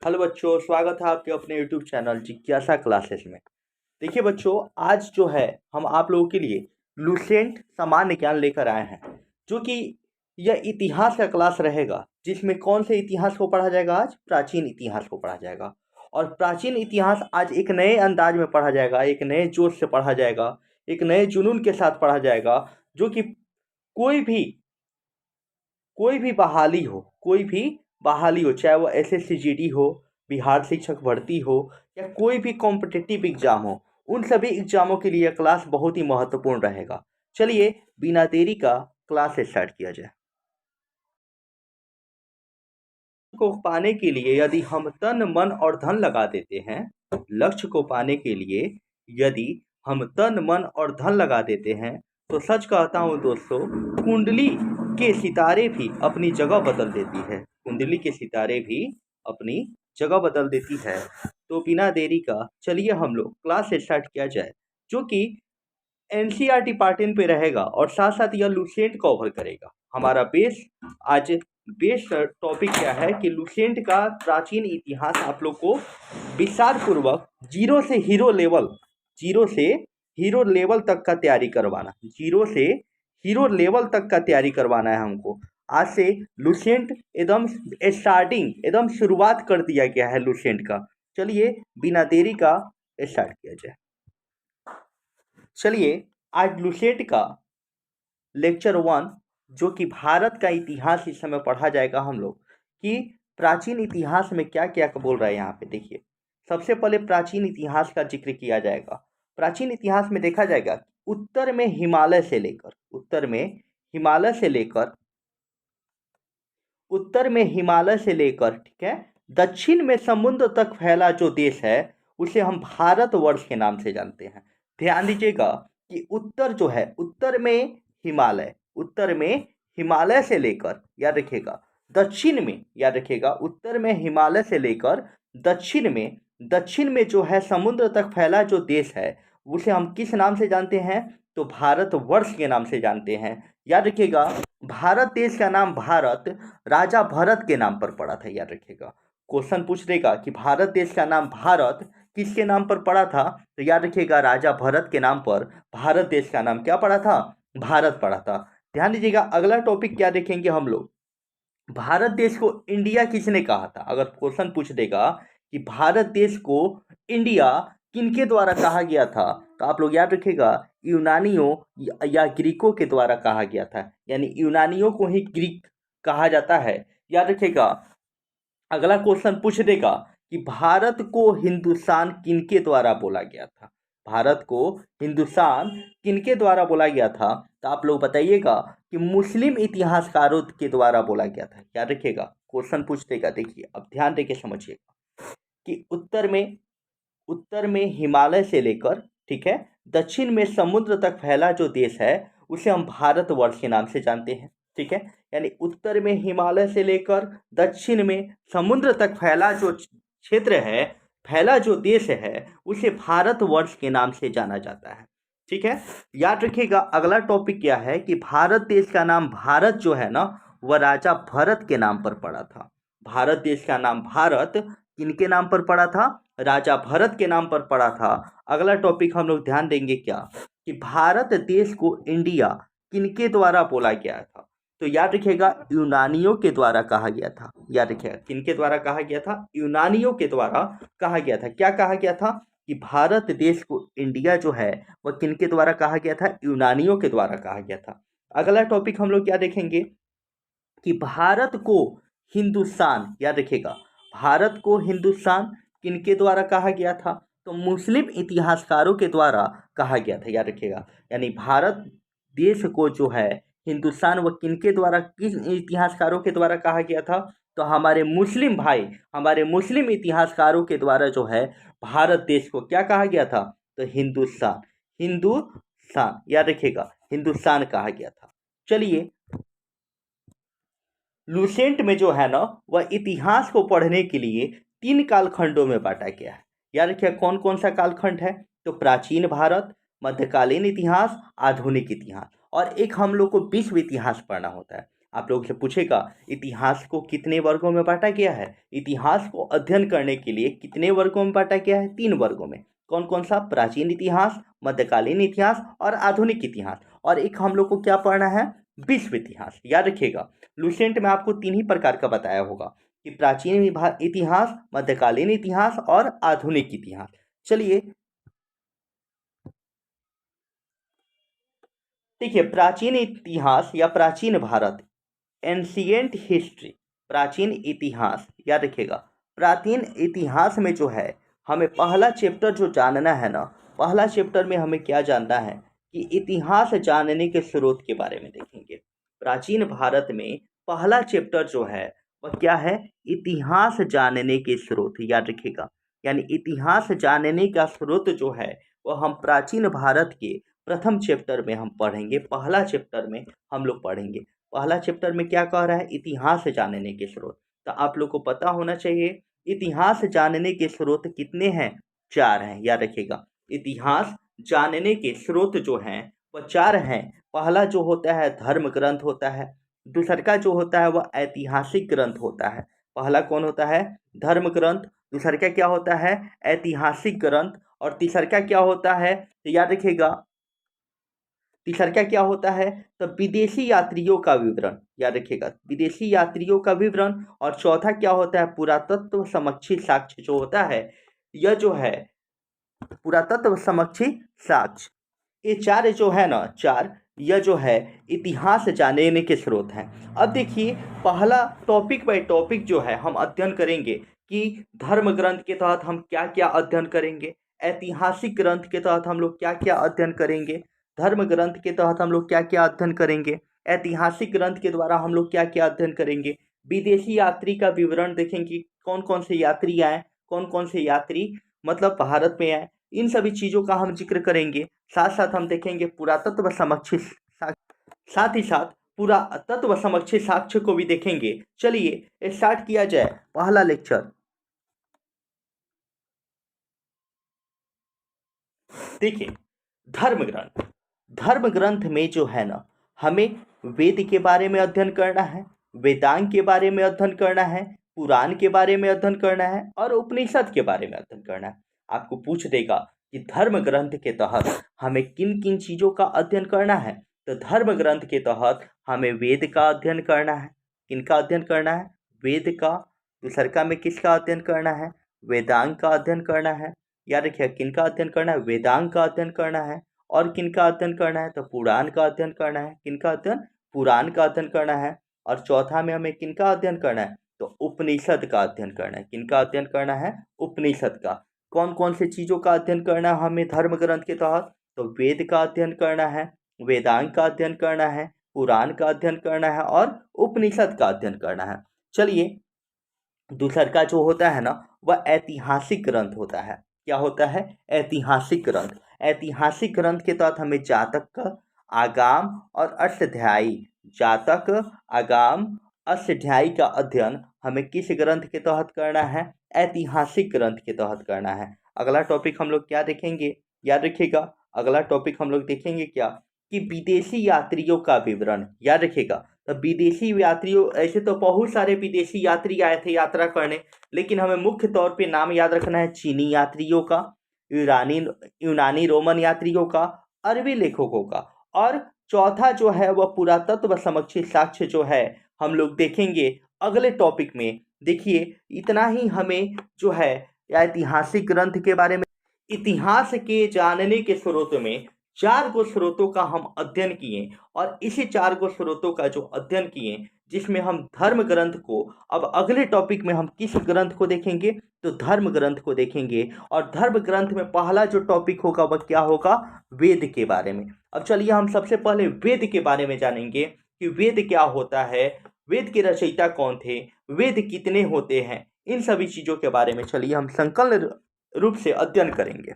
Hello बच्चों, स्वागत है आपके अपने यूट्यूब चैनल जिज्ञासा क्लासेस में। देखिए बच्चों, आज जो है हम आप लोगों के लिए लुसेंट सामान्य ज्ञान लेकर आए हैं, जो कि यह इतिहास का क्लास रहेगा, जिसमें कौन से इतिहास को पढ़ा जाएगा। आज प्राचीन इतिहास को पढ़ा जाएगा और प्राचीन इतिहास आज एक नए अंदाज में पढ़ा जाएगा, एक नए जोश से पढ़ा जाएगा, एक नए जुनून के साथ पढ़ा जाएगा, जो कि कोई भी कोई भी बहाली हो, चाहे वो एसएससी जीडी हो, बिहार शिक्षक भर्ती हो, या कोई भी कॉम्पिटिटिव एग्जाम हो, उन सभी एग्जामों के लिए क्लास बहुत ही महत्वपूर्ण रहेगा। चलिए बिना देरी का क्लास स्टार्ट किया जाए। को पाने के लिए यदि हम तन मन और धन लगा देते हैं, लक्ष्य को पाने के लिए यदि हम तन मन और धन लगा देते हैं, तो सच कहता हूँ दोस्तों, कुंडली के सितारे भी अपनी जगह बदल देती है। कुंडली के सितारे भी अपनी जगह बदल देती है। तो बिना देरी का चलिए हम लोग क्लास स्टार्ट किया जाए, जो कि एनसीईआरटी पैटर्न पे रहेगा और साथ साथ यह लुसेंट कवर करेगा। हमारा आज बेस टॉपिक क्या है कि लुसेंट का प्राचीन इतिहास आप लोग को विस्तार पूर्वक जीरो से हीरो लेवल तक का तैयारी करवाना, जीरो से हीरो लेवल तक का तैयारी करवाना है हमको। आज से लुसेंट एकदम स्टार्टिंग, एकदम शुरुआत कर दिया गया है लुसेंट का। चलिए बिना देरी का स्टार्ट किया जाए। चलिए आज लुसेंट का लेक्चर 1, जो कि भारत का इतिहास, इस समय पढ़ा जाएगा हम लोग कि प्राचीन इतिहास में क्या क्या बोल रहा है। यहाँ पे देखिए, सबसे पहले प्राचीन इतिहास का जिक्र किया जाएगा। प्राचीन इतिहास में देखा जाएगा उत्तर में हिमालय से लेकर ठीक है, दक्षिण में समुद्र तक फैला जो देश है, उसे हम भारतवर्ष के नाम से जानते हैं। ध्यान दीजिएगा कि उत्तर जो है, उत्तर में हिमालय से लेकर, याद रखिएगा, उत्तर में हिमालय से लेकर दक्षिण में जो है समुद्र तक फैला जो देश है, उसे हम किस नाम से जानते हैं? तो भारतवर्ष के नाम से जानते हैं। याद रखिएगा, भारत देश का नाम भारत राजा भरत के नाम पर पड़ा था। याद रखिएगा, क्वेश्चन पूछ देगा कि भारत देश का नाम भारत किसके नाम पर पड़ा था, तो याद रखिएगा राजा भरत के नाम पर भारत देश का नाम क्या पड़ा था? भारत पड़ा था। ध्यान दीजिएगा, अगला टॉपिक क्या देखेंगे हम लोग, भारत देश को इंडिया किसने कहा था। अगर क्वेश्चन पूछ देगा कि भारत देश को इंडिया किनके द्वारा कहा गया था, तो आप लोग याद रखिएगा यूनानियों या ग्रीकों के द्वारा कहा गया था। यानी यूनानियों को ही ग्रीक कहा जाता है। याद रखिएगा, अगला क्वेश्चन पूछ देगा कि भारत को हिंदुस्तान किनके द्वारा बोला गया था। भारत को हिंदुस्तान किनके द्वारा बोला गया था, तो आप लोग बताइएगा कि मुस्लिम इतिहासकारों के द्वारा बोला गया था। याद रखिएगा, क्वेश्चन पूछ देगा। देखिए अब ध्यान देके समझिएगा कि उत्तर में हिमालय से लेकर, ठीक है, दक्षिण में समुद्र तक फैला जो देश है, उसे हम भारतवर्ष के नाम से जानते हैं। ठीक है, यानी उत्तर में हिमालय से लेकर दक्षिण में समुद्र तक फैला जो क्षेत्र है, फैला जो देश है, उसे भारतवर्ष के नाम से जाना जाता है। ठीक है, याद रखिएगा अगला टॉपिक क्या है कि भारत देश का नाम भारत जो है ना, वह राजा भरत के नाम पर पड़ा था। भारत देश का नाम भारत किनके नाम पर पड़ा था? राजा भरत के नाम पर पड़ा था। अगला टॉपिक हम लोग ध्यान देंगे क्या कि भारत देश को इंडिया किनके द्वारा बोला गया था, तो याद रखिएगा यूनानियों के द्वारा कहा गया था। याद रखिएगा किनके द्वारा कहा गया था? यूनानियों के द्वारा कहा गया था। क्या कहा गया था कि भारत देश को इंडिया जो है वह किनके द्वारा कहा गया था? यूनानियों के द्वारा कहा गया था। अगला टॉपिक हम लोग क्या देखेंगे कि भारत को हिंदुस्तान, याद रखिएगा भारत को हिंदुस्तान किनके द्वारा कहा गया था? तो मुस्लिम इतिहासकारों के द्वारा कहा गया था। याद रखिएगा, यानी भारत देश को जो है हिंदुस्तान, वह किनके द्वारा, किस इतिहासकारों के द्वारा कहा गया था? तो हमारे मुस्लिम भाई, हमारे मुस्लिम इतिहासकारों के द्वारा जो है भारत देश को क्या कहा गया था? तो हिंदुस्तान, याद रखिएगा हिंदुस्तान कहा गया था। चलिए, लुसेंट में जो है ना, वह इतिहास को पढ़ने के लिए 3 कालखंडों में बांटा गया है। याद रखिए कौन कौन सा कालखंड है? तो प्राचीन भारत, मध्यकालीन इतिहास, आधुनिक इतिहास, और एक हम लोग को विश्व इतिहास पढ़ना होता है। आप लोगों से पूछेगा इतिहास को कितने वर्गों में बांटा गया है। इतिहास को अध्ययन करने के लिए कितने वर्गों में बांटा गया है? 3 वर्गों में। कौन कौन सा? प्राचीन इतिहास, मध्यकालीन इतिहास और आधुनिक इतिहास। और एक हम लोग को क्या पढ़ना है? विश्व इतिहास। याद रखिएगा, लुसेंट में आपको 3 ही प्रकार का बताया होगा कि प्राचीन इतिहास, मध्यकालीन इतिहास और आधुनिक इतिहास। चलिए देखिए, प्राचीन इतिहास या प्राचीन भारत, एंशियंट हिस्ट्री, प्राचीन इतिहास। याद रखिएगा, प्राचीन इतिहास में जो है हमें पहला चैप्टर जो जानना है ना, पहला चैप्टर में हमें क्या जानना है कि इतिहास जानने के स्रोत के बारे में देखेंगे। प्राचीन भारत में पहला चैप्टर जो है वह क्या है? इतिहास जानने के स्रोत। याद रखिएगा, यानी इतिहास जानने का स्रोत जो है वह हम प्राचीन भारत के प्रथम चैप्टर में हम पढ़ेंगे। पहला चैप्टर में हम लोग पढ़ेंगे। पहला चैप्टर में क्या कह रहा है? इतिहास जानने के स्रोत। तो आप लोग को पता होना चाहिए इतिहास जानने के स्रोत कितने हैं? 4 हैं। याद रखिएगा, इतिहास जानने के स्रोत जो हैं वह 4 हैं। पहला जो होता है धर्म ग्रंथ होता है, दूसरा का जो होता है वह ऐतिहासिक ग्रंथ होता है। पहला कौन होता है? धर्म ग्रंथ। दूसरा का क्या होता है? ऐतिहासिक ग्रंथ। और तीसरा का क्या होता है? तो याद रखिएगा, तीसरा क्या होता है? तो विदेशी यात्रियों का विवरण। याद रखिएगा, विदेशी यात्रियों का विवरण। और चौथा क्या होता है? पुरातत्व समक्षी साक्ष्य जो होता है, यह जो है पुरातत्व समक्षी साक्ष्य। ये 4 जो है ना, 4, यह जो है इतिहास जानने के स्रोत हैं। अब देखिए, पहला टॉपिक बाय टॉपिक जो है हम अध्ययन करेंगे कि धर्म ग्रंथ के तहत हम क्या क्या अध्ययन करेंगे, ऐतिहासिक ग्रंथ के तहत हम लोग क्या क्या अध्ययन करेंगे, धर्म ग्रंथ के तहत हम लोग क्या क्या अध्ययन करेंगे, ऐतिहासिक ग्रंथ के द्वारा हम लोग क्या क्या अध्ययन करेंगे, विदेशी यात्री का विवरण देखेंगे, कौन कौन से यात्री आए, कौन कौन से यात्री मतलब भारत में आए, इन सभी चीज़ों का हम जिक्र करेंगे। साथ साथ हम देखेंगे पुरातत्व समक्षी साथ ही साथ पुरातत्व समक्षी साक्ष्य को भी देखेंगे। चलिए स्टार्ट किया जाए पहला लेक्चर। देखिए, धर्म ग्रंथ। धर्म ग्रंथ में जो है ना, हमें वेद के बारे में अध्ययन करना है, वेदांग के बारे में अध्ययन करना है, पुराण के बारे में अध्ययन करना है और उपनिषद के बारे में अध्ययन करना है। आपको पूछ देगा कि धर्म ग्रंथ के तहत हमें किन किन चीज़ों का अध्ययन करना है। तो धर्म ग्रंथ के तहत हमें वेद का अध्ययन करना है। किनका अध्ययन करना है? वेद का। दूसरा में किसका अध्ययन करना है? वेदांग का अध्ययन करना है। याद रखिए, किनका अध्ययन करना है? वेदांग का अध्ययन करना है। और किनका अध्ययन करना है? तो पुराण का अध्ययन करना है। किनका अध्ययन? पुराण का अध्ययन करना है। और चौथा में हमें किनका अध्ययन करना है? तो उपनिषद का अध्ययन करना है। किनका अध्ययन करना है? उपनिषद का। कौन कौन से चीज़ों का अध्ययन करना है हमें धर्म ग्रंथ के तहत? तो वेद का अध्ययन करना है, वेदांग का अध्ययन करना है, पुराण का अध्ययन करना है और उपनिषद का अध्ययन करना है। चलिए, दूसरा का जो होता है ना, वह ऐतिहासिक ग्रंथ होता है। क्या होता है? ऐतिहासिक ग्रंथ। ऐतिहासिक ग्रंथ के तहत हमें जातक का, आगाम और अष्टाध्यायी, जातक, आगाम, अष्टाध्यायी का अध्ययन हमें किस ग्रंथ के तहत करना है? ऐतिहासिक ग्रंथ के तहत करना है। अगला टॉपिक हम लोग क्या देखेंगे? याद रखिएगा, अगला टॉपिक हम लोग देखेंगे क्या कि विदेशी यात्रियों का विवरण। याद रखिएगा, तो विदेशी यात्रियों, ऐसे तो बहुत सारे विदेशी यात्री आए थे यात्रा करने, लेकिन हमें मुख्य तौर पे नाम याद रखना है चीनी यात्रियों का, यूनानी यूनानी रोमन यात्रियों का, अरबी लेखकों का। और चौथा जो है वह पुरातत्व समक्षी साक्ष्य जो है हम लोग देखेंगे अगले टॉपिक में। देखिए, इतना ही हमें जो है ऐतिहासिक ग्रंथ के बारे में, इतिहास के जानने के स्रोतों में 4 गो स्रोतों का हम अध्ययन किए। और इसी 4 गो स्रोतों का जो अध्ययन किए, जिसमें हम धर्म ग्रंथ को, अब अगले टॉपिक में हम किस ग्रंथ को देखेंगे? तो धर्म ग्रंथ को देखेंगे। और धर्म ग्रंथ में पहला जो टॉपिक होगा वह क्या होगा? वेद के बारे में। अब चलिए हम सबसे पहले वेद के बारे में जानेंगे कि वेद क्या होता है, वेद के रचयिता कौन थे, वेद कितने होते हैं, इन सभी चीज़ों के बारे में चलिए हम संकलन रूप से अध्ययन करेंगे।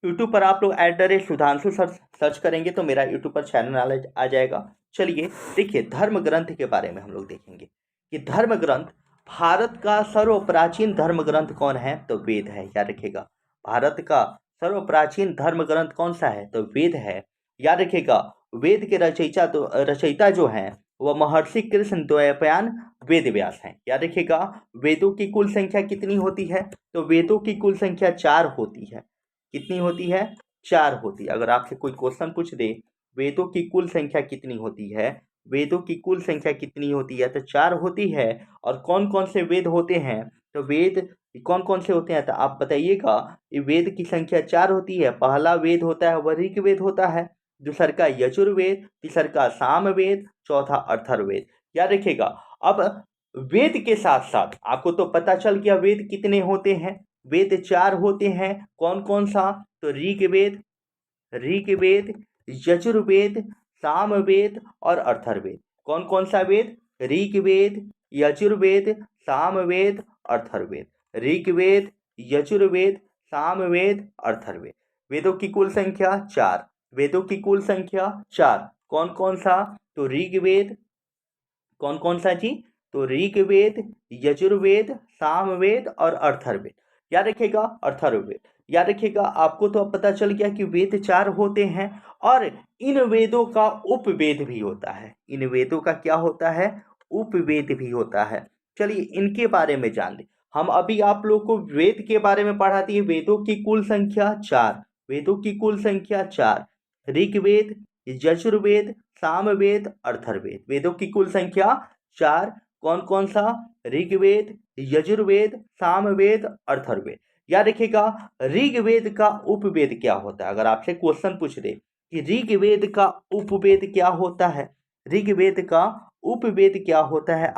यूट्यूब पर आप लोग @सुधांशु सर्च करेंगे तो मेरा यूट्यूब पर चैनल आ जाएगा। चलिए देखिए, धर्म ग्रंथ के बारे में हम लोग देखेंगे कि धर्म ग्रंथ, भारत का सर्वप्राचीन धर्म ग्रंथ कौन है? तो वेद है। याद रखिएगा, भारत का सर्वप्राचीन धर्म ग्रंथ कौन सा है? तो वेद है। याद रखिएगा, वेद के रचयिता जो हैं वह महर्षि कृष्ण द्वैपायन वेद व्यास हैं। याद रखिएगा, वेदों की कुल संख्या कितनी होती है? तो वेदों की कुल संख्या 4 होती है। कितनी होती है? 4 होती है। अगर आपसे कोई क्वेश्चन पूछ दे वेदों की कुल संख्या कितनी होती है, वेदों की कुल संख्या कितनी होती है, तो 4 होती है। और कौन कौन से वेद होते हैं? तो वेद कौन कौन से होते हैं तो आप बताइएगा। ये वेद की संख्या 4 होती है। पहला वेद होता है वह ऋग्वेद होता है, दूसर का यजुर्वेद, तीसर का सामवेद, चौथा अथर्ववेद। याद रखिएगा। अब वेद के साथ साथ आपको तो पता चल गया वेद कितने होते हैं। वेद 4 होते हैं। कौन कौन सा? तो ऋग्वेद, यजुर्वेद, सामवेद और अथर्ववेद। कौन कौन सा वेद? ऋग्वेद, यजुर्वेद, सामवेद, अथर्ववेद। ऋग्वेद, यजुर्वेद, सामवेद, अथर्ववेद। वेदों की कुल संख्या 4। वेदों की कुल संख्या 4। कौन कौन सा? तो ऋग्वेद, कौन कौन सा जी? तो ऋग्वेद, यजुर्वेद, सामवेद और अथर्ववेद। याद रखिएगा, अथर्ववेद। याद रखिएगा, आपको तो अब पता चल गया कि वेद 4 होते हैं और इन वेदों का उपवेद भी होता है। इन वेदों का क्या होता है? उपवेद भी होता है। चलिए इनके बारे में जान लें। हम अभी आप लोग को वेद के बारे में पढ़ा दिए। वेदों की कुल संख्या 4। वेदों की कुल संख्या 4। ऋग्वेद, यजुर्वेद, सामवेद, अथर्ववेद। वेदों की कुल संख्या 4। कौन कौन सा? ऋग्वेद, यजुर्वेद, सामवेद, अथर्ववेद। याद रखिएगा, ऋग्वेद का उपवेद क्या होता है? अगर आपसे क्वेश्चन पूछ दे कि ऋग्वेद का उपवेद क्या होता है, ऋग्वेद का उपवेद क्या होता है,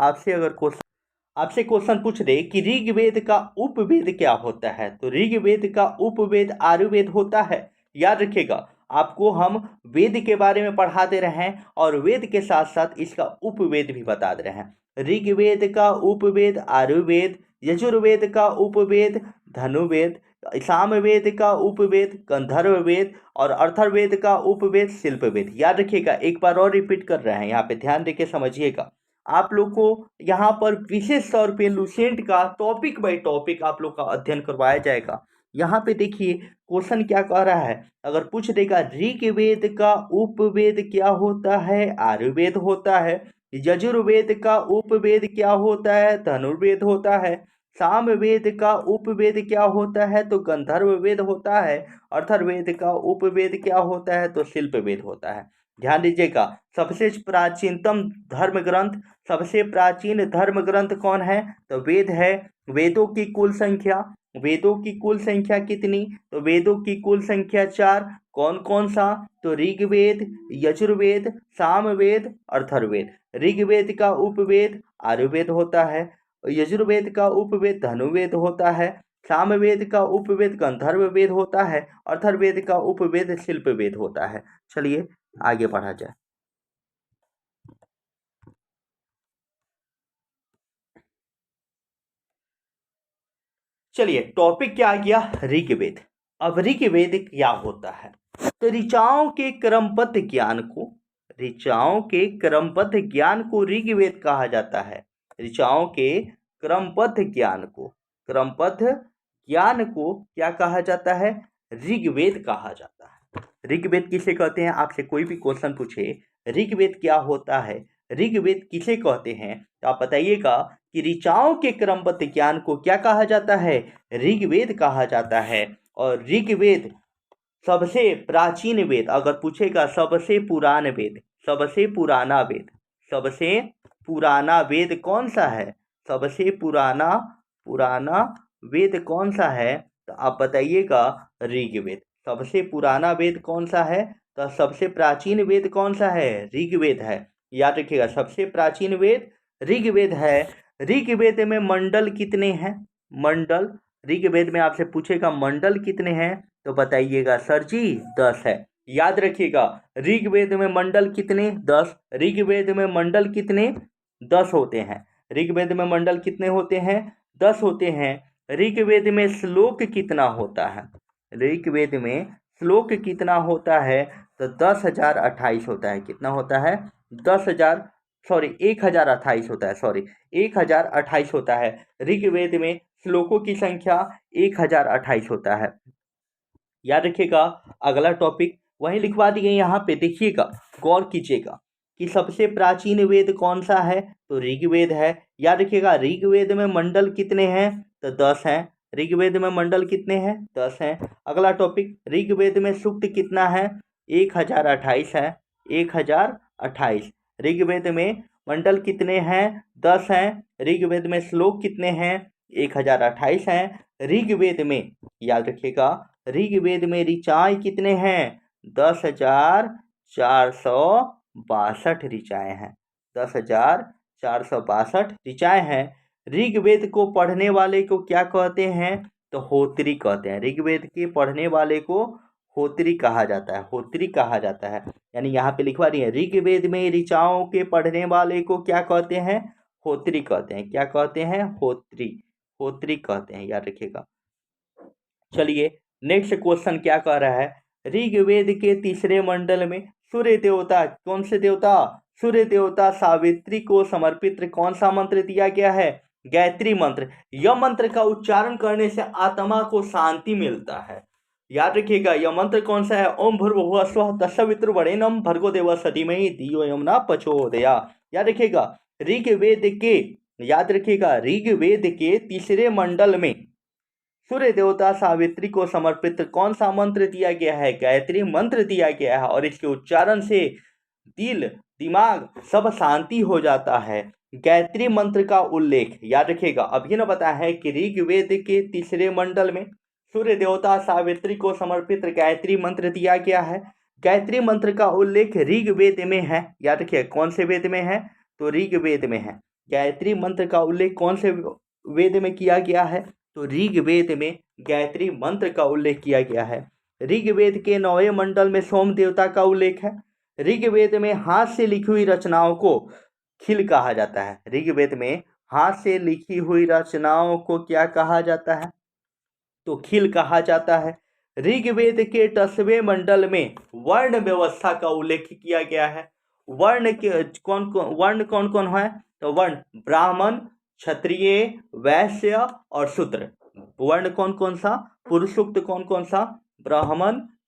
आपसे क्वेश्चन पूछ दे कि ऋग्वेद का उपवेद क्या होता है, तो ऋग्वेद का उपवेद आयुर्वेद होता है। याद रखिएगा, आपको हम वेद के बारे में पढ़ाते रहे हैं और वेद के साथ साथ इसका उपवेद भी बता दे रहे हैं। ऋग्वेद का उपवेद आयुर्वेद, यजुर्वेद का उपवेद धनुर्वेद, सामवेद का उपवेद गंधर्ववेद और अथर्ववेद का उपवेद शिल्पवेद। याद रखिएगा, एक बार और रिपीट कर रहे हैं, यहाँ पे ध्यान देके समझिएगा। आप लोग को यहाँ पर विशेष तौर पे लुसेंट का टॉपिक बाय टॉपिक आप लोग का अध्ययन करवाया जाएगा। यहाँ पे देखिए क्वेश्चन क्या कह रहा है। अगर पूछ देगा ऋग्वेद का उपवेद क्या होता है, आयुर्वेद होता है। यजुर्वेद का उपवेद क्या होता है, धनुर्वेद होता है। सामवेद का उपवेद क्या होता है, तो गंधर्व वेद होता है। अथर्ववेद का उपवेद क्या होता है, तो शिल्पवेद होता है। ध्यान दीजिएगा, सबसे प्राचीनतम धर्म ग्रंथ, सबसे प्राचीन धर्म ग्रंथ कौन है? तो वेद है। वेदों की कुल संख्या, वेदों की कुल संख्या कितनी? तो वेदों की कुल संख्या 4। कौन कौन सा? तो ऋग्वेद, यजुर्वेद, सामवेद, अथर्ववेद। ऋग्वेद का उपवेद आयुर्वेद होता है, यजुर्वेद का उपवेद धनुर्वेद होता है, सामवेद का उपवेद गंधर्व वेद होता है, अथर्ववेद का उपवेद शिल्पवेद होता है। चलिए आगे बढ़ा जाए। चलिए टॉपिक क्या आ गया? ऋग्वेद। अब ऋग्वेद क्या होता है? तो ऋचाओं के क्रमबद्ध ज्ञान को, ऋचाओं के क्रमबद्ध ज्ञान को ऋग्वेद कहा जाता है। ऋचाओं के क्रमबद्ध ज्ञान को, क्रमबद्ध ज्ञान को क्या कहा जाता है? ऋग्वेद कहा जाता है। ऋग्वेद किसे कहते हैं? आपसे कोई भी क्वेश्चन पूछे ऋग्वेद क्या होता है, ऋग्वेद किसे कहते हैं, तो आप बताइएगा कि ऋचाओं के क्रमबद्ध ज्ञान को क्या कहा जाता है? ऋग्वेद कहा जाता है। और ऋग्वेद सबसे प्राचीन वेद, अगर पूछेगा सबसे पुरान वेद, सबसे पुराना वेद, सबसे पुराना वेद कौन सा है? सबसे पुराना पुराना वेद कौन सा है? तो आप बताइएगा ऋग्वेद। सबसे पुराना वेद कौन सा है? तो सबसे प्राचीन वेद कौन सा है? ऋग्वेद है। याद रखिएगा, सबसे प्राचीन वेद ऋग्वेद है। ऋग्वेद में मंडल कितने हैं? मंडल, ऋग्वेद में आपसे पूछेगा मंडल कितने हैं, तो बताइएगा सर जी 10 है। याद रखिएगा, ऋग्वेद में मंडल कितने? 10। ऋग्वेद में मंडल कितने? 10 होते हैं। ऋग्वेद में मंडल कितने होते हैं? 10 होते हैं। ऋग्वेद में श्लोक कितना होता है? ऋग्वेद में श्लोक कितना होता है? तो 10,028 होता है। कितना होता है? 1028 होता है। 1028 होता है। ऋग्वेद में श्लोकों की संख्या 1028 होता है। याद रखिएगा, अगला टॉपिक वहीं लिखवा दिए, यहाँ पे देखिएगा गौर कीजिएगा कि सबसे प्राचीन वेद कौन सा है, तो ऋग्वेद है। याद रखिएगा ऋग्वेद में मंडल कितने हैं, तो 10 हैं। ऋग्वेद में मंडल कितने हैं, 10 हैं। अगला टॉपिक, ऋग्वेद में सूक्त कितना है, 1028 है, 1028। ऋग्वेद में मंडल कितने हैं, 10 हैं। ऋग्वेद में श्लोक कितने हैं, 1028 हैं। ऋग्वेद में, याद रखिएगा ऋग्वेद में ऋचाएं कितने हैं, 10,462 ऋचाएं हैं, 10,462 ऋचाएं हैं। ऋग्वेद को पढ़ने वाले को क्या कहते हैं, तो होत्री कहते हैं। ऋग्वेद के पढ़ने वाले को होत्री कहा जाता है, होत्री कहा जाता है। यानी यहाँ पे लिखवा रही है, ऋग्वेद में ऋचाओं के पढ़ने वाले को क्या कहते हैं, होत्री कहते हैं। क्या कहते हैं, होत्री, होत्री कहते हैं, याद रखिएगा। चलिए नेक्स्ट क्वेश्चन क्या कह रहा है, ऋग्वेद के तीसरे मंडल में सूर्य देवता, कौन से देवता, सूर्य देवता सावित्री को समर्पित कौन सा मंत्र दिया गया है, गायत्री मंत्र। यह मंत्र का उच्चारण करने से आत्मा को शांति मिलता है। याद रखिएगा यह मंत्र कौन सा है, ओम भूर्भुवः स्वः तत्सवितुर्वरेण्यं भर्गो देवस्य धीमहि धियो यो न प्रचोदयात्। याद रखिएगा ऋग्वेद के, याद रखिएगा ऋग्वेद के तीसरे मंडल में सूर्य देवता सावित्री को समर्पित कौन सा मंत्र दिया गया है, गायत्री मंत्र दिया गया है। और इसके उच्चारण से दिल दिमाग सब शांति हो जाता है। गायत्री मंत्र का उल्लेख, याद रखिएगा अभी न बताया है कि ऋग्वेद के तीसरे मंडल में सूर्य देवता सावित्री को समर्पित गायत्री मंत्र दिया गया है। गायत्री मंत्र का उल्लेख ऋग्वेद में है। याद रखिए कौन से वेद में है, तो ऋग्वेद में है। गायत्री मंत्र का उल्लेख कौन से वेद में किया गया है, तो ऋग्वेद में गायत्री मंत्र का उल्लेख किया गया है। ऋग्वेद के 9वें मंडल में सोम देवता का उल्लेख है। ऋग्वेद में हाथ से लिखी हुई रचनाओं को खिल कहा जाता है। ऋग्वेद में हाथ से लिखी हुई रचनाओं को क्या कहा जाता है, तो खिल कहा जाता है। ऋग्वेद के 10वें मंडल में वर्ण व्यवस्था का उल्लेख किया गया है। वर्ण कौन कौन है, तो वर्ण ब्राह्मण, क्षत्रिय, वैश्य और शूद्र। वर्ण कौन कौन सा, पुरुष सूक्त कौन कौन सा, ब्राह्मण,